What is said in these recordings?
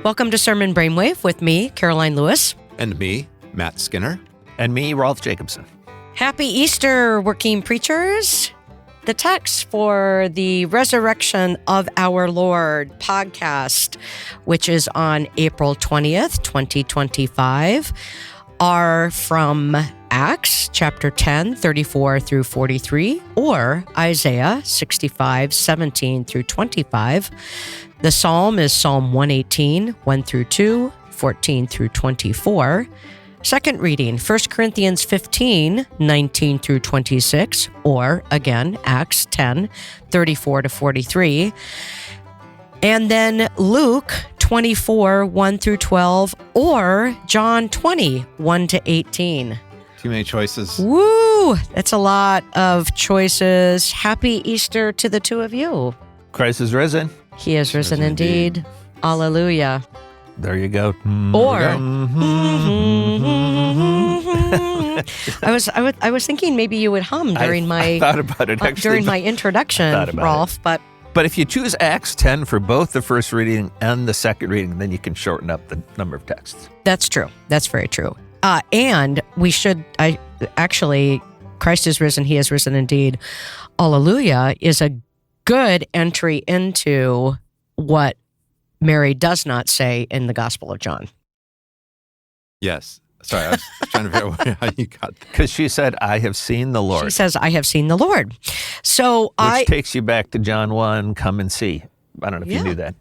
Welcome to Sermon Brainwave with me, Karoline Lewis. And me, Matt Skinner. And me, Rolf Jacobson. Happy Easter, working preachers. The text for the Resurrection of Our Lord podcast, which is on April 20th, 2025, are from Acts chapter 10, 34 through 43, or Isaiah 65, 17 through 25. The psalm is Psalm 118, 1 through 2, 14 through 24. Second reading, 1 Corinthians 15, 19 through 26, or again, Acts 10, 34 to 43. And then Luke 24, 1 through 12, or John 20, 1 to 18. Too many choices. Woo! That's a lot of choices. Happy Easter to the two of you. Christ is risen. He is risen indeed. Alleluia. There you go. Or I was thinking maybe you would hum during I thought about it actually, during my introduction, Rolf, but if you choose Acts 10 for both the first reading and the second reading, then you can shorten up the number of texts. That's true. That's very true. And we should Christ is risen, he is risen indeed. Alleluia is a good entry into what Mary does not say in the Gospel of John. Yes. Sorry, I was trying to figure out how you got that. Because she said, I have seen the Lord. She says, I have seen the Lord. So Which takes you back to John 1, come and see. I don't know if you knew that.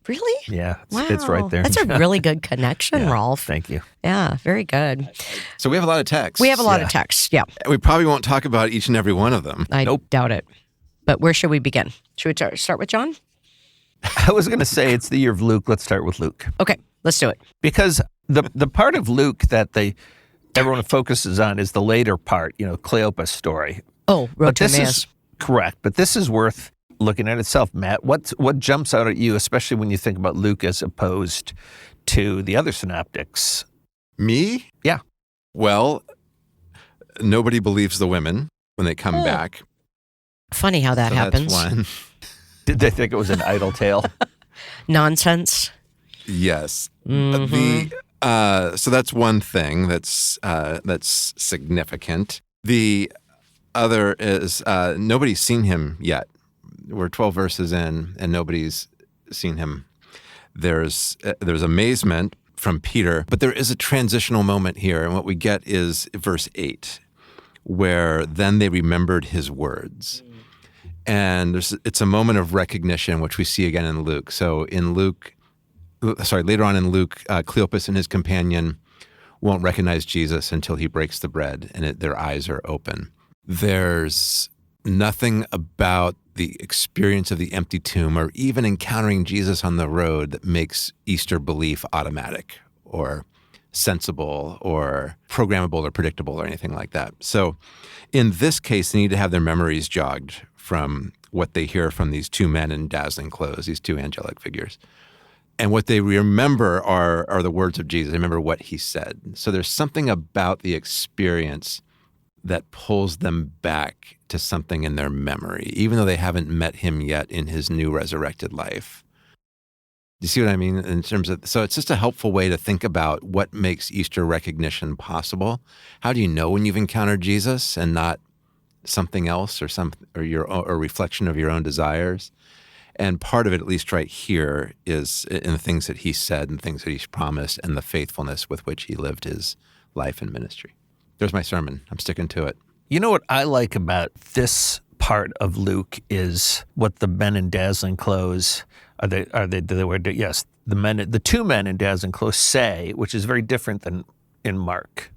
Really? Yeah, Wow. it's right there. That's a really good connection, Rolf. Thank you. Yeah, very good. So we have a lot of texts. We have a lot of texts, yeah. We probably won't talk about each and every one of them. I doubt it. But where should we begin? Should we start with John? I was going to say it's the year of Luke. Let's start with Luke. Okay, let's do it. Because the part of Luke that everyone focuses on is the later part, Cleopas' story. Oh, Road to Emmaus. Correct. But this is worth looking at itself, Matt. What jumps out at you, especially when you think about Luke as opposed to the other synoptics? Me? Yeah. Well, nobody believes the women when they come back. Funny how that happens. That's one. Did they think it was an idle tale? Nonsense. Yes. Mm-hmm. So that's one thing that's significant. The other is nobody's seen him yet. We're 12 verses in, and nobody's seen him. There's amazement from Peter, but there is a transitional moment here, and what we get is verse 8, where then they remembered his words. And it's a moment of recognition, which we see again in Luke. So later on in Luke, Cleopas and his companion won't recognize Jesus until he breaks the bread and their eyes are open. There's nothing about the experience of the empty tomb or even encountering Jesus on the road that makes Easter belief automatic or sensible or programmable or predictable or anything like that. So in this case, they need to have their memories jogged from what they hear from these two men in dazzling clothes, these two angelic figures. And what they remember are the words of Jesus. They remember what he said. So there's something about the experience that pulls them back to something in their memory, even though they haven't met him yet in his new resurrected life. Do you see what I mean? In terms of, so it's just a helpful way to think about what makes Easter recognition possible. How do you know when you've encountered Jesus and not something else or a reflection of your own desires? And part of it, at least right here, is in the things that he said and things that he's promised and the faithfulness with which he lived his life and ministry. There's my sermon. I'm sticking to it. You know what I like about this part of Luke is what the men in dazzling clothes yes, the two men in dazzling clothes say, which is very different than in Mark,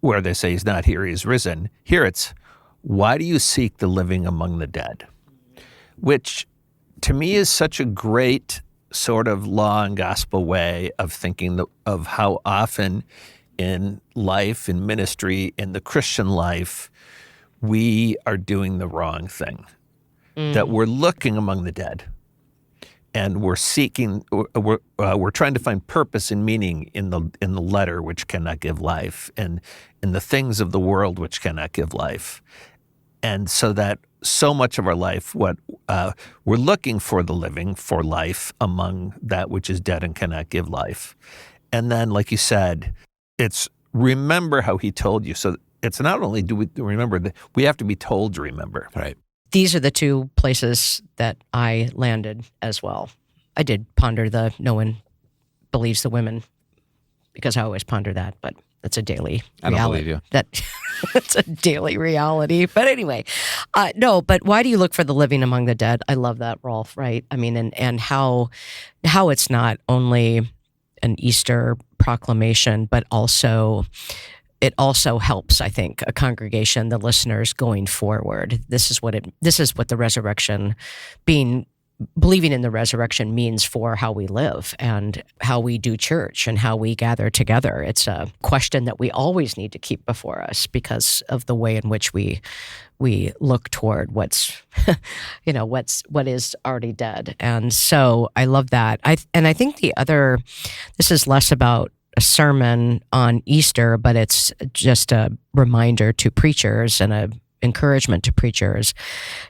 where they say he's not here, he's risen. Here it's, why do you seek the living among the dead? Which to me is such a great sort of law and gospel way of thinking of how often in life, in ministry, in the Christian life, we are doing the wrong thing. That we're looking among the dead, and we're seeking, we're trying to find purpose and meaning in the letter which cannot give life, and in the things of the world which cannot give life, and so that so much of our life, what we're looking for the living, for life among that which is dead and cannot give life. And then, like you said, it's remember how he told you. So it's not only do we remember, we have to be told to remember. Right. These are the two places that I landed as well. I did ponder the no one believes the women, because I always ponder that, but it's a daily reality. I don't believe you. It's a daily reality. But anyway, no, but why do you look for the living among the dead? I love that, Rolf, right? I mean, and how it's not only an Easter proclamation, but also it also helps, I think, a congregation, the listeners going forward. This is what the resurrection, believing in the resurrection, means for how we live and how we do church and how we gather together. It's a question that we always need to keep before us because of the way in which we look toward what is already dead. And so I love that. I think this is less about a sermon on Easter, but it's just a reminder to preachers and a encouragement to preachers.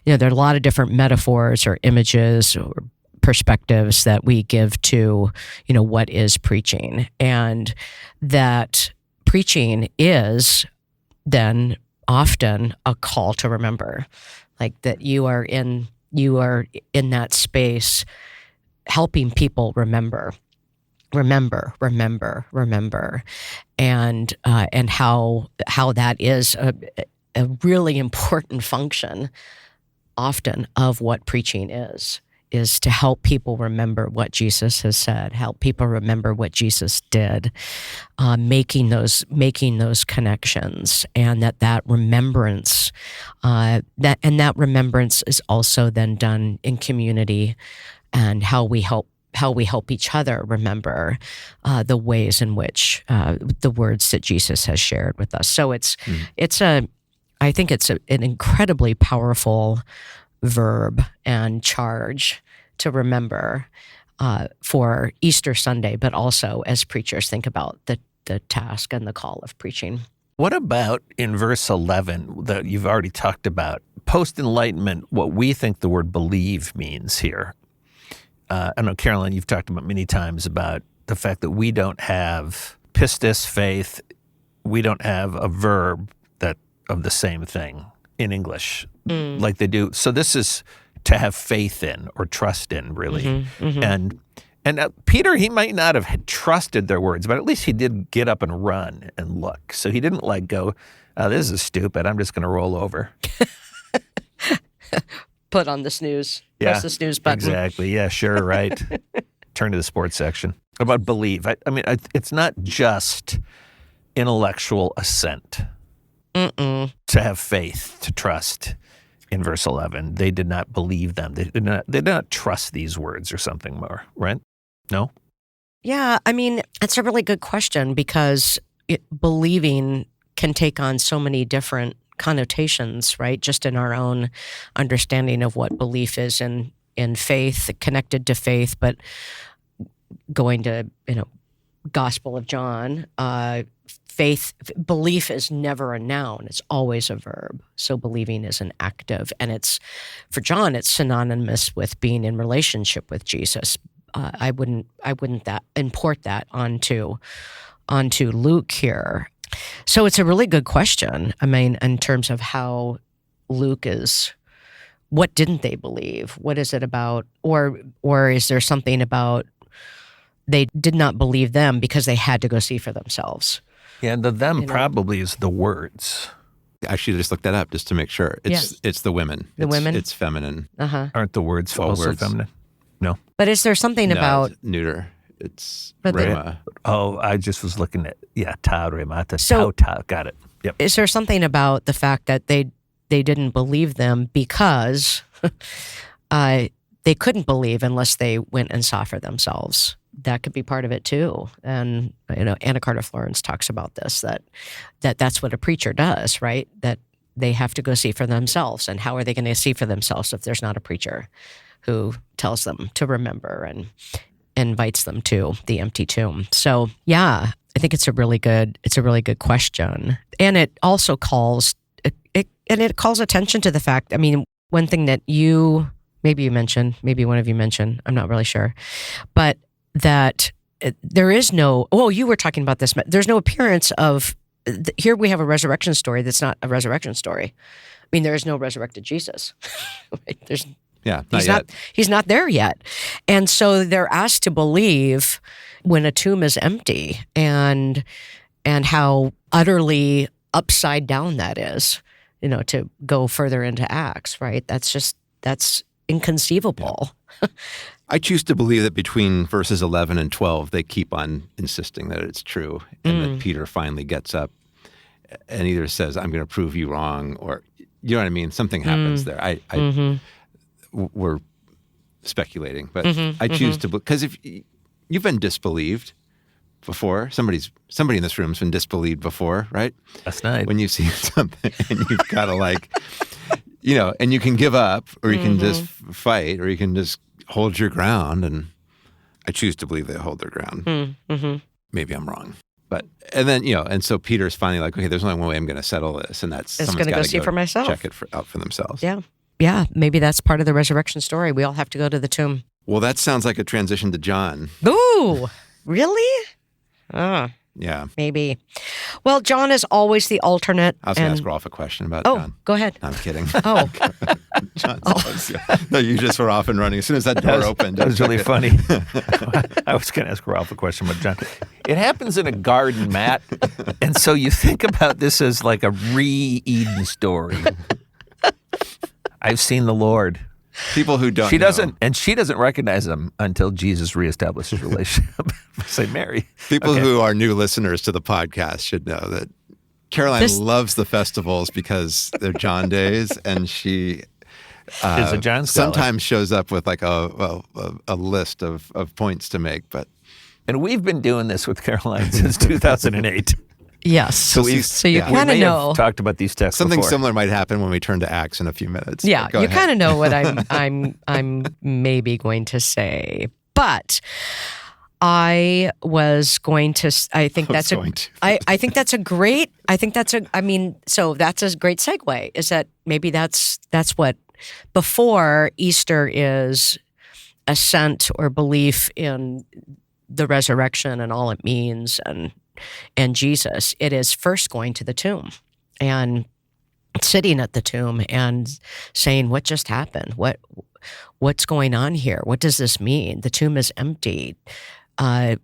There are a lot of different metaphors or images or perspectives that we give to, what is preaching, and that preaching is then often a call to remember, like that you are in that space helping people remember, and how that is a really important function often of what preaching is to help people remember what Jesus has said, help people remember what Jesus did, making those connections, and that remembrance, that remembrance is also then done in community, and how we help each other remember the ways in which the words that Jesus has shared with us. So I think it's an incredibly powerful verb and charge to remember for Easter Sunday, but also as preachers think about the task and the call of preaching. What about in verse 11 that you've already talked about? Post-Enlightenment, what we think the word believe means here. I know, Karoline, you've talked about many times about the fact that we don't have pistis, faith. We don't have a verb that of the same thing in English like they do. So this is to have faith in or trust in, really. Mm-hmm, mm-hmm. And Peter, he might not have trusted their words, but at least he did get up and run and look. So he didn't go, this is stupid, I'm just going to roll over. Put on the snooze. Yeah, press the snooze button. Exactly. Yeah, sure, right. Turn to the sports section. About believe. I mean, it's not just intellectual assent. To have faith, to trust. In verse 11, they did not believe them. They did not trust these words or something more, right? No? Yeah, I mean, it's a really good question because believing can take on so many different connotations, right? Just in our own understanding of what belief is in faith, connected to faith, but going to, Gospel of John, belief is never a noun. It's always a verb. So believing is an active. And for John, it's synonymous with being in relationship with Jesus. I wouldn't import that onto Luke here. So it's a really good question. I mean, in terms of how Luke is, what didn't they believe? What is it about? Or is there something about they did not believe them because they had to go see for themselves? Yeah, the them probably is the words. I should just look that up just to make sure. It's the women. Women? It's feminine. Uh-huh. Aren't the words also feminine? No. But is there something about... It's neuter. It's But rema. I just was looking at, ta remata, So- ta. Got it. Yep. Is there something about the fact that they didn't believe them because they couldn't believe unless they went and saw for themselves? That could be part of it too. And Anna Carter Florence talks about this, that's what a preacher does, right? That they have to go see for themselves. And how are they going to see for themselves if there's not a preacher who tells them to remember and invites them to the empty tomb? So yeah, I think it's a really good question. And it also calls attention to the fact, I mean, one thing that maybe you mentioned, maybe one of you mentioned, I'm not really sure, but that there is no, you were talking about this, there's no appearance of, here we have a resurrection story that's not a resurrection story. I mean, there is no resurrected Jesus. Right? He's not there yet. And so they're asked to believe when a tomb is empty and how utterly upside down that is, to go further into Acts, right? That's inconceivable. Yeah. I choose to believe that between verses 11 and 12, they keep on insisting that it's true, and that Peter finally gets up and either says, I'm going to prove you wrong, or, you know what I mean? Something happens there. We're speculating, but I choose to, because if you've been disbelieved before, somebody in this room's been disbelieved before, right? Last night. When you see something and you've got to and you can give up, or you can just fight, or you can just hold your ground, and I choose to believe they hold their ground. Maybe I'm wrong. And then, so Peter's finally like, okay, there's only one way I'm going to settle this, and that's I'm going to go see for myself. Check it out for themselves. Yeah. Yeah, maybe that's part of the resurrection story. We all have to go to the tomb. Well, that sounds like a transition to John. Ooh, really? Yeah. Maybe. Well, John is always the alternate. I was going to ask Rolf a question about John. Go ahead. No, I'm kidding. John's always, no, you just were off and running. As soon as that door opened. That was really funny. I was going to ask Rolf a question about John. It happens in a garden, Matt. And so you think about this as like a re-Eden story. I've seen the Lord. People who don't She doesn't recognize him until Jesus reestablishes a relationship. Say Mary. People who are new listeners to the podcast should know that Karoline loves the festivals because they're John days, and she is a John scholar. Sometimes shows up with like a list of points to make. And we've been doing this with Karoline since 2008. Yes. So you kind of know. Have talked about these texts Something before. similar might happen when we turn to Acts in a few minutes. Yeah, you kind of know what I'm maybe going to say, but I was going to. I think that's a great segue. Is that maybe that's what before Easter is assent or belief in the resurrection and all it means and Jesus. It is first going to the tomb and sitting at the tomb and saying, what just happened? What's going on here? What does this mean? The tomb is empty.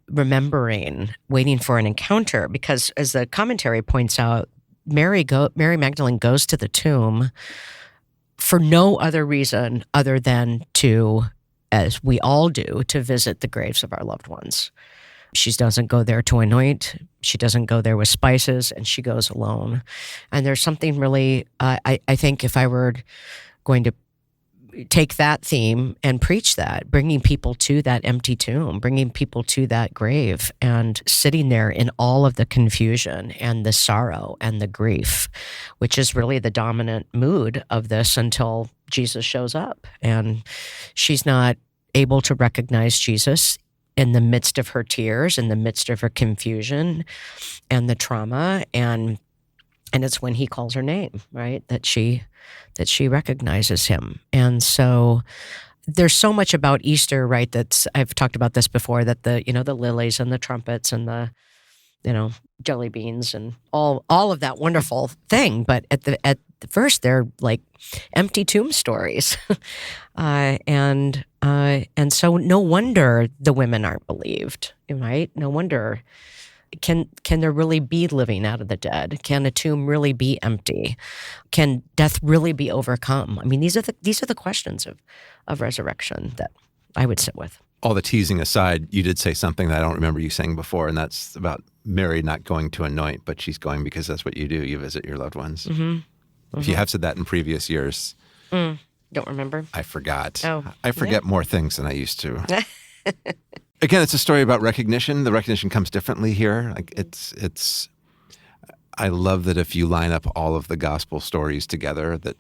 Remembering, waiting for an encounter, because as the commentary points out, Mary Magdalene goes to the tomb for no other reason other than to, as we all do, to visit the graves of our loved ones. She doesn't go there to anoint. She doesn't go there with spices, and she goes alone. And there's something really, I think if I were going to take that theme and preach that, bringing people to that empty tomb, bringing people to that grave, and sitting there in all of the confusion and the sorrow and the grief, which is really the dominant mood of this until Jesus shows up. And she's not able to recognize Jesus in the midst of her tears, in the midst of her confusion and the trauma, and it's when he calls her name, right, that she recognizes him. And so there's so much about Easter, right, I've talked about this before, that the lilies and the trumpets and the jelly beans and all of that wonderful thing, but at first they're like empty tomb stories. And so no wonder the women aren't believed, right? No wonder. Can there really be living out of the dead? Can a tomb really be empty? Can death really be overcome? I mean, these are the questions of resurrection that I would sit with. All the teasing aside, you did say something that I don't remember you saying before, and that's about Mary not going to anoint, but she's going because that's what you do. You visit your loved ones. Mm-hmm. Mm-hmm. If you have said that in previous years. Don't remember. I forgot. Oh, I forget more things than I used to. Again, it's a story about recognition. The recognition comes differently here. Like it's. I love that if you line up all of the gospel stories together, that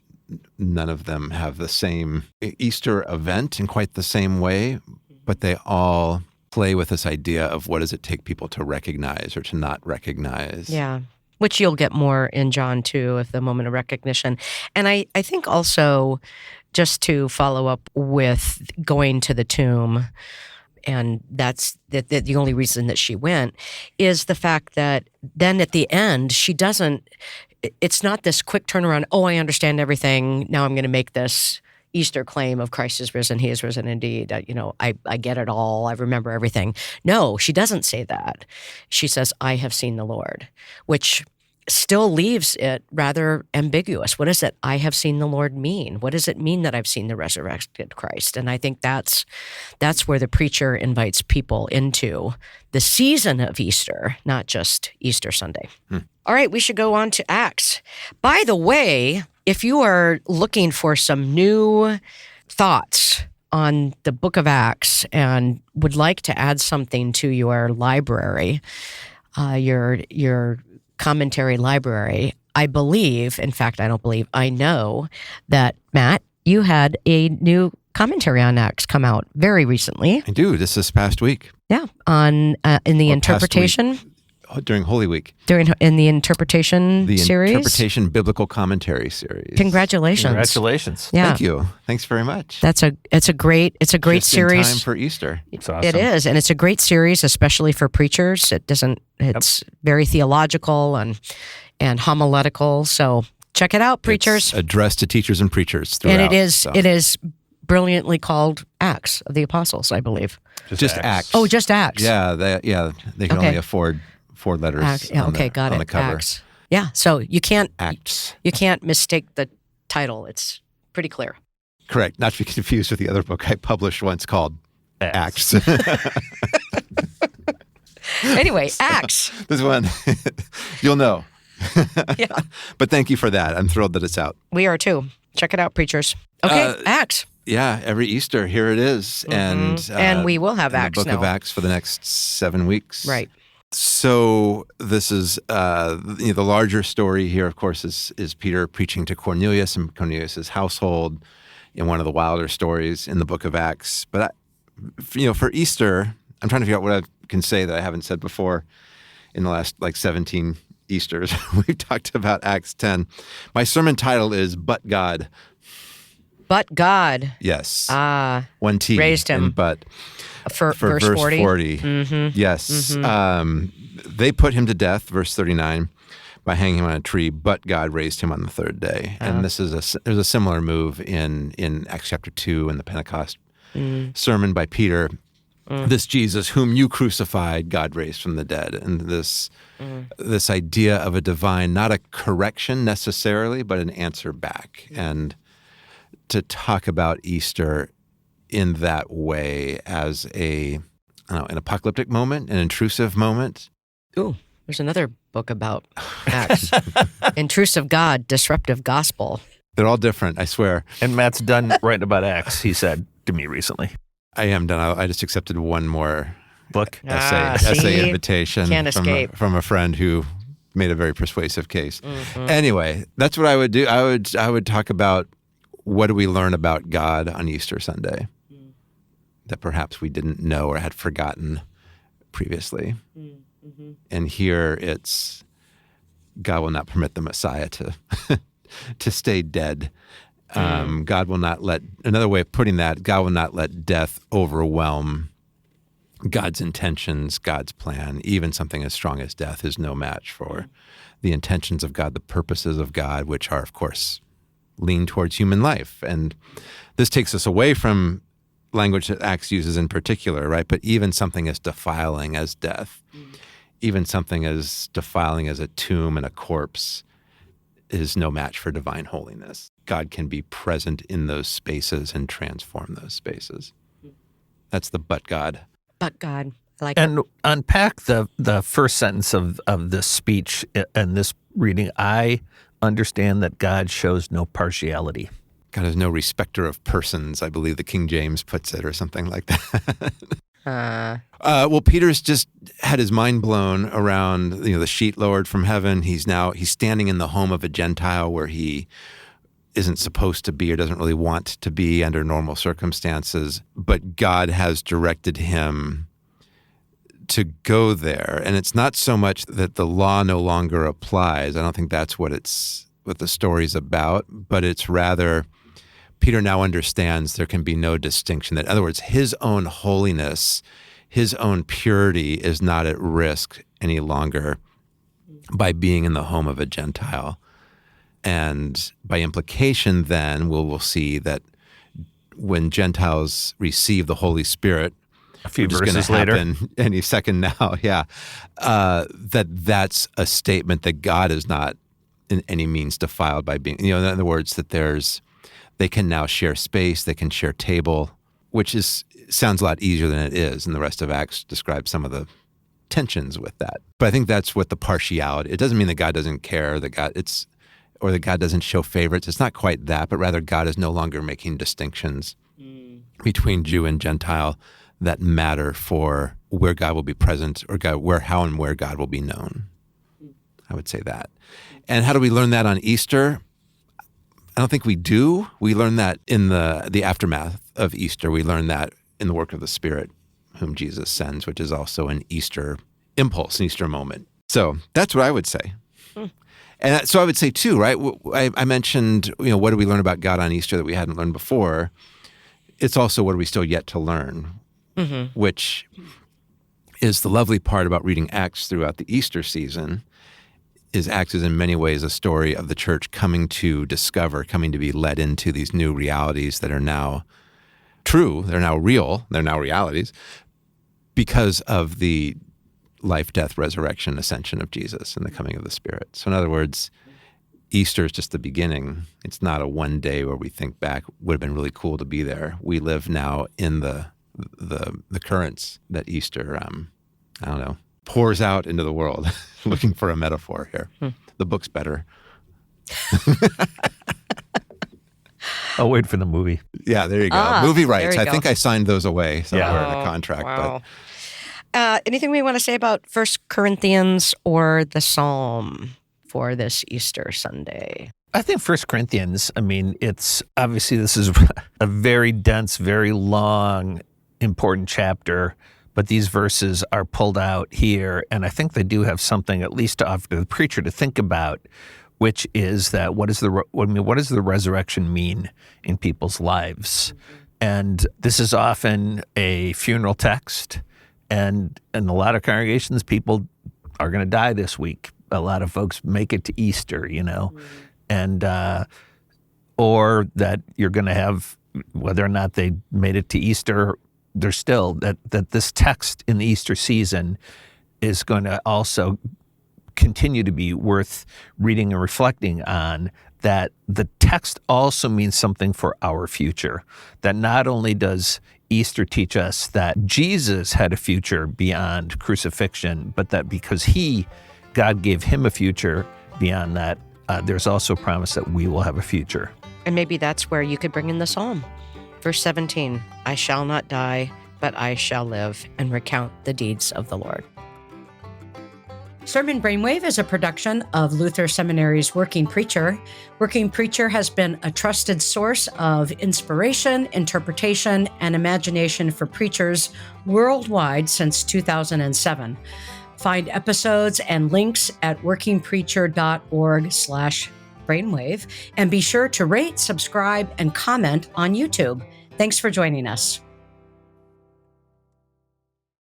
none of them have the same Easter event in quite the same way, but they all play with this idea of what does it take people to recognize or to not recognize. Yeah, which you'll get more in John too, of the moment of recognition. And I think also just to follow up with going to the tomb, and that's the only reason that she went, is the fact that then at the end, it's not this quick turnaround, oh, I understand everything, now I'm going to make this Easter claim of Christ is risen, he is risen indeed. I get it all, I remember everything. No, she doesn't say that. She says, I have seen the Lord, which still leaves it rather ambiguous. What does it, I have seen the Lord mean? What does it mean that I've seen the resurrected Christ? And I think that's where the preacher invites people into the season of Easter, not just Easter Sunday. All right, we should go on to Acts. By the way, if you are looking for some new thoughts on the book of Acts and would like to add something to your library, your commentary library, I believe, in fact, I don't believe, I know that, Matt, you had a new commentary on Acts come out very recently. I do. This past week. Yeah, in the interpretation. During Holy Week. In the interpretation series? The Interpretation Biblical Commentary series. Congratulations. Congratulations. Yeah. Thank you. Thanks very much. It's a great Just series. in time for Easter. It's awesome. It is, and it's a great series, especially for preachers. It's very theological and homiletical. So check it out, preachers. It's addressed to teachers and preachers throughout. And it is brilliantly called Acts of the Apostles, I believe. Just Acts. Oh, just Acts. Yeah, they can only afford 4 letters on the cover. Acts. Yeah, so you can't Acts. You can't mistake the title. It's pretty clear. Correct. Not to be confused with the other book I published once called Acts. Anyway, Acts. This one, you'll know. Yeah. But thank you for that. I'm thrilled that it's out. We are too. Check it out, preachers. Okay, Acts. Yeah, every Easter, here it is. Mm-hmm. And we will have Acts the book now. of Acts for the next 7 weeks. Right. So this is the larger story here, of course, is Peter preaching to Cornelius and Cornelius' household in one of the wilder stories in the book of Acts. But, for Easter, I'm trying to figure out what I can say that I haven't said before in the last 17 Easters. We've talked about Acts 10. My sermon title is But God. But God. Yes. One T. Raised him. But for verse 40. Mm-hmm. Yes. Mm-hmm. They put him to death, verse 39, by hanging him on a tree, but God raised him on the third day. And there's a similar move in Acts chapter 2 in the Pentecost sermon by Peter. This Jesus whom you crucified, God raised from the dead. And this idea of a divine, not a correction necessarily, but an answer back. And to talk about Easter in that way as an apocalyptic moment, an intrusive moment. Ooh, there's another book about Acts. Intrusive God, disruptive gospel. They're all different, I swear. And Matt's done writing about Acts, he said to me recently. I am done. I just accepted one more book essay invitation from a friend who made a very persuasive case. Mm-hmm. Anyway, that's what I would do. I would talk about what do we learn about God on Easter Sunday that perhaps we didn't know or had forgotten previously. Mm-hmm. And here it's God will not permit the Messiah to stay dead. God will not let, another way of putting that, God will not let death overwhelm God's intentions, God's plan. Even something as strong as death is no match for the intentions of God, the purposes of God, which are, of course, lean towards human life. And this takes us away from language that Acts uses in particular, right? But even something as defiling as death, even something as defiling as a tomb and a corpse is no match for divine holiness. God can be present in those spaces and transform those spaces. That's the but God. But God. And unpack the first sentence of this speech and this reading. I understand that God shows no partiality. God is no respecter of persons, I believe the King James puts it, or something like that. Well, Peter's just had his mind blown around, the sheet lowered from heaven. He's standing in the home of a Gentile where he isn't supposed to be or doesn't really want to be under normal circumstances, but God has directed him to go there. And it's not so much that the law no longer applies. I don't think that's what the story's about, but it's rather Peter now understands there can be no distinction. That, in other words, his own holiness, his own purity is not at risk any longer by being in the home of a Gentile. And by implication, then, we'll see that when Gentiles receive the Holy Spirit, a few which is going verses to later, happen any second now, that's a statement that God is not in any means defiled by being, in other words, that they can now share space, they can share table, which sounds a lot easier than it is. And the rest of Acts describes some of the tensions with that. But I think that's what the partiality, it doesn't mean that God doesn't care, that God doesn't show favorites. It's not quite that, but rather God is no longer making distinctions between Jew and Gentile that matter for where God will be present or how and where God will be known. I would say that. And how do we learn that on Easter? I don't think we do. We learn that in the aftermath of Easter. We learn that in the work of the Spirit, whom Jesus sends, which is also an Easter impulse, an Easter moment. So that's what I would say. And so I would say too, right? I mentioned, what do we learn about God on Easter that we hadn't learned before? It's also what are we still yet to learn, which is the lovely part about reading Acts throughout the Easter season. Acts is in many ways a story of the church coming to be led into these new realities that are now true, they're now real, they're now realities because of the life, death, resurrection, ascension of Jesus and the coming of the Spirit. So in other words, Easter is just the beginning. It's not a one day where we think back, would have been really cool to be there. We live now in the currents that Easter, pours out into the world. Looking for a metaphor here. The book's better. I'll wait for the movie. Yeah, there you go. Movie rights. I go. think I signed those away somewhere in a contract. Wow. Anything we want to say about 1 Corinthians or the Psalm for this Easter Sunday? I think 1 Corinthians, it's obviously this is a very dense, very long, important chapter, but these verses are pulled out here, and I think they do have something at least to offer to the preacher to think about, which is that what does the resurrection mean in people's lives? And this is often a funeral text, and in a lot of congregations, people are going to die this week. A lot of folks make it to Easter, and or that you're going to have, whether or not they made it to Easter, there's still that this text in the Easter season is going to also continue to be worth reading and reflecting on, that the text also means something for our future. That not only does Easter teach us that Jesus had a future beyond crucifixion, but that because God gave him a future beyond that, there's also a promise that we will have a future. And maybe that's where you could bring in the Psalm. Verse 17, I shall not die, but I shall live and recount the deeds of the Lord. Sermon Brainwave is a production of Luther Seminary's Working Preacher. Working Preacher has been a trusted source of inspiration, interpretation, and imagination for preachers worldwide since 2007. Find episodes and links at workingpreacher.org/brainwave, and be sure to rate, subscribe, and comment on YouTube. Thanks for joining us.